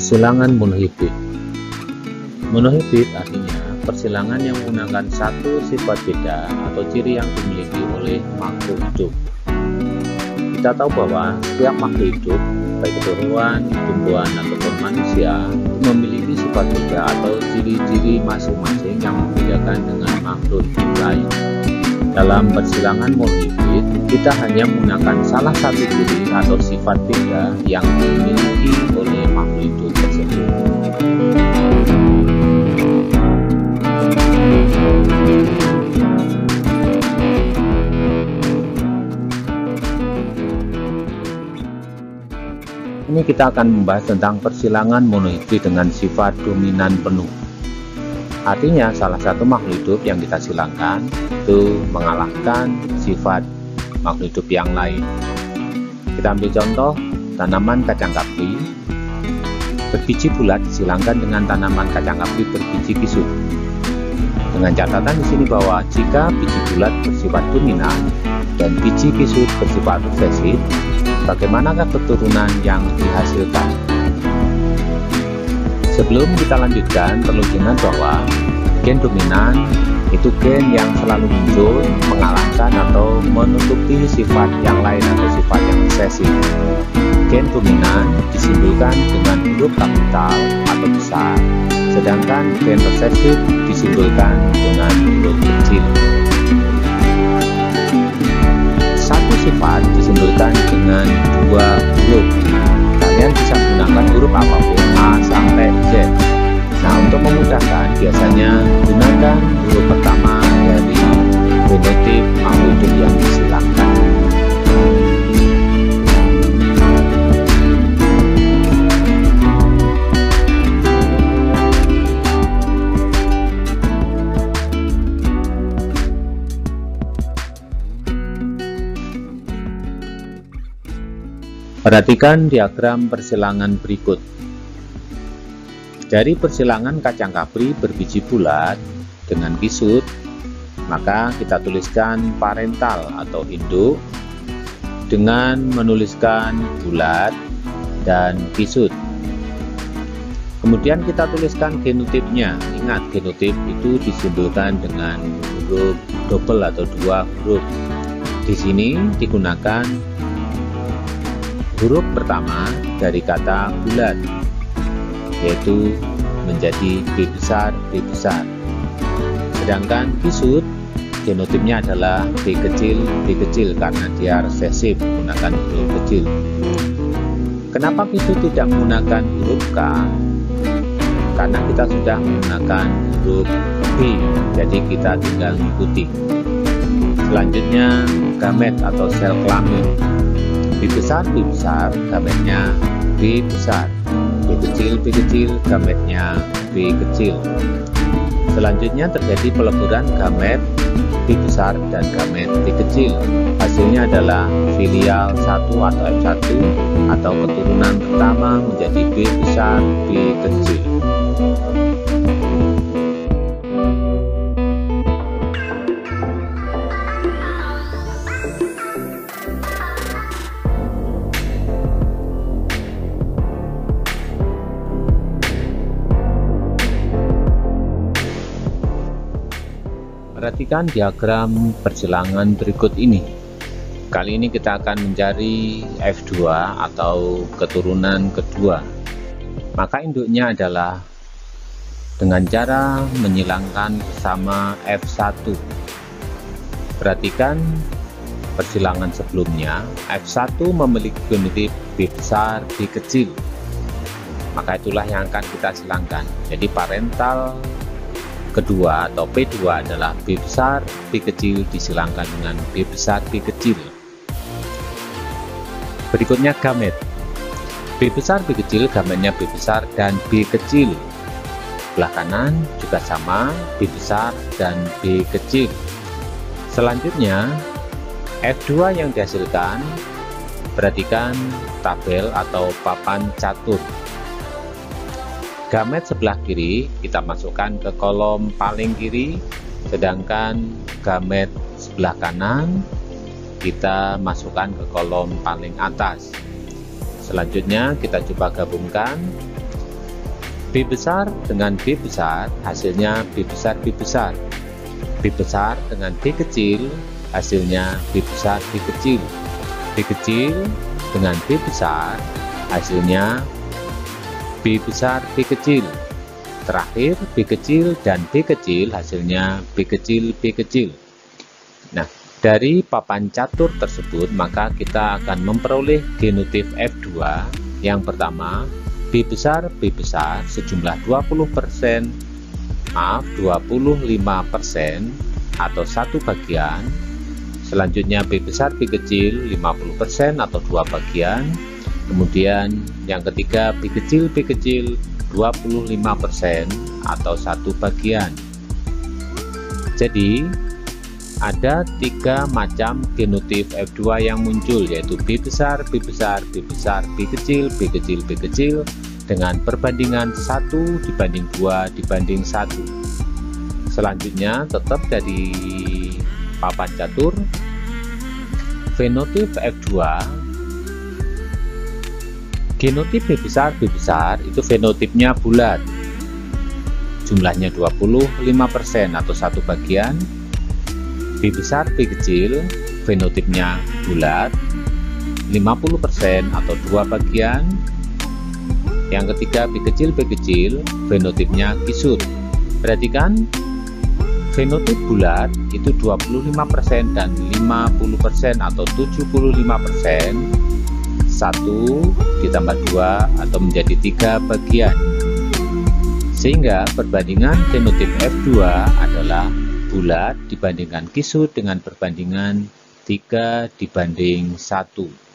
Persilangan monohibrid. Monohibrid artinya persilangan yang menggunakan satu sifat beda atau ciri yang dimiliki oleh makhluk hidup. Kita tahu bahwa setiap makhluk hidup, baik itu hewan, tumbuhan, ataupun manusia, memiliki sifat beda atau ciri-ciri masing-masing yang membedakan dengan makhluk hidup lain. Dalam persilangan monohibrid, kita hanya menggunakan salah satu ciri atau sifat beda yang dimiliki oleh makhluk hidup tersebut. Ini kita akan membahas tentang persilangan monohibrid dengan sifat dominan penuh. Artinya salah satu makhluk hidup yang kita silangkan itu mengalahkan sifat makhluk hidup yang lain. Kita ambil contoh tanaman kacang kapri berbiji bulat disilangkan dengan tanaman kacang kapri berbiji kisut. Dengan catatan di sini bahwa jika biji bulat bersifat dominan dan biji kisut bersifat resesif, bagaimanakah keturunan yang dihasilkan? Sebelum kita lanjutkan, perlu diingat bahwa gen dominan itu gen yang selalu muncul, mengalahkan atau menutupi sifat yang lain atau sifat yang resesif. Gen dominan disimbolkan dengan huruf kapital atau besar, sedangkan gen resesif disimbolkan dengan huruf kecil. Satu sifat disimbolkan dengan dua huruf. Kalian bisa menggunakan huruf apapun A sampai Z. Nah, untuk memudahkan biasanya gunakan huruf pertama dari genotip makhluk hidup yang disilangkan. Perhatikan diagram persilangan berikut. Dari persilangan kacang kapri berbiji bulat dengan kisut, maka kita tuliskan parental atau induk dengan menuliskan bulat dan kisut. Kemudian kita tuliskan genotipnya. Ingat, genotip itu disimbolkan dengan huruf double atau dua huruf. Di sini digunakan huruf pertama dari kata bulat, yaitu menjadi B besar, B besar. Sedangkan kisut, genotipnya adalah B kecil karena dia resesif menggunakan huruf kecil. Kenapa kisut tidak menggunakan huruf K? Karena kita sudah menggunakan huruf B, jadi kita tinggal mengikuti. Selanjutnya gamet atau sel kelamin. B besar, gametnya B besar. B kecil, gametnya B kecil. Selanjutnya terjadi peleburan gamet B besar dan gamet B kecil. Hasilnya adalah filial 1 atau F1 atau keturunan pertama menjadi B besar, B kecil. Perhatikan diagram persilangan berikut ini. Kali ini kita akan mencari F2 atau keturunan kedua. Maka induknya adalah dengan cara menyilangkan bersama F1. Perhatikan persilangan sebelumnya, F1 memiliki genotip B besar, B kecil. Maka itulah yang akan kita silangkan. Jadi parental kedua atau P2 adalah B besar, B kecil disilangkan dengan B besar, B kecil. Berikutnya gamet. B besar, B kecil, gametnya B besar dan B kecil. Belah kanan juga sama, B besar dan B kecil. Selanjutnya F2 yang dihasilkan, perhatikan tabel atau papan catur. Gamet sebelah kiri kita masukkan ke kolom paling kiri, sedangkan gamet sebelah kanan kita masukkan ke kolom paling atas. Selanjutnya kita coba gabungkan. B besar dengan B besar, hasilnya B besar B besar. B besar dengan B kecil, hasilnya B besar B kecil. B kecil dengan B besar, hasilnya B besar B kecil. Terakhir, B kecil dan B kecil, hasilnya B kecil B kecil. Nah, dari papan catur tersebut, maka kita akan memperoleh genotif F2. Yang pertama, B besar sejumlah 25% atau 1 bagian. Selanjutnya B besar B kecil 50% atau 2 bagian. Kemudian yang ketiga B kecil 25% atau 1 bagian. Jadi ada 3 macam genotif F2 yang muncul, yaitu B besar, B besar, B besar, B kecil, B kecil, B kecil dengan perbandingan 1 dibanding 2 dibanding 1. Selanjutnya tetap dari papan catur, fenotip F2, genotip B besar itu fenotipnya bulat, jumlahnya 25% atau 1 bagian. B besar B kecil fenotipnya bulat, 50% atau 2 bagian. Yang ketiga B kecil fenotipnya kisut. Perhatikan, fenotip bulat itu 25% dan 50% atau 75%, 1 ditambah 2 atau menjadi 3 bagian. Sehingga perbandingan genotip F2 adalah bulat dibandingkan kisut dengan perbandingan 3 dibanding 1.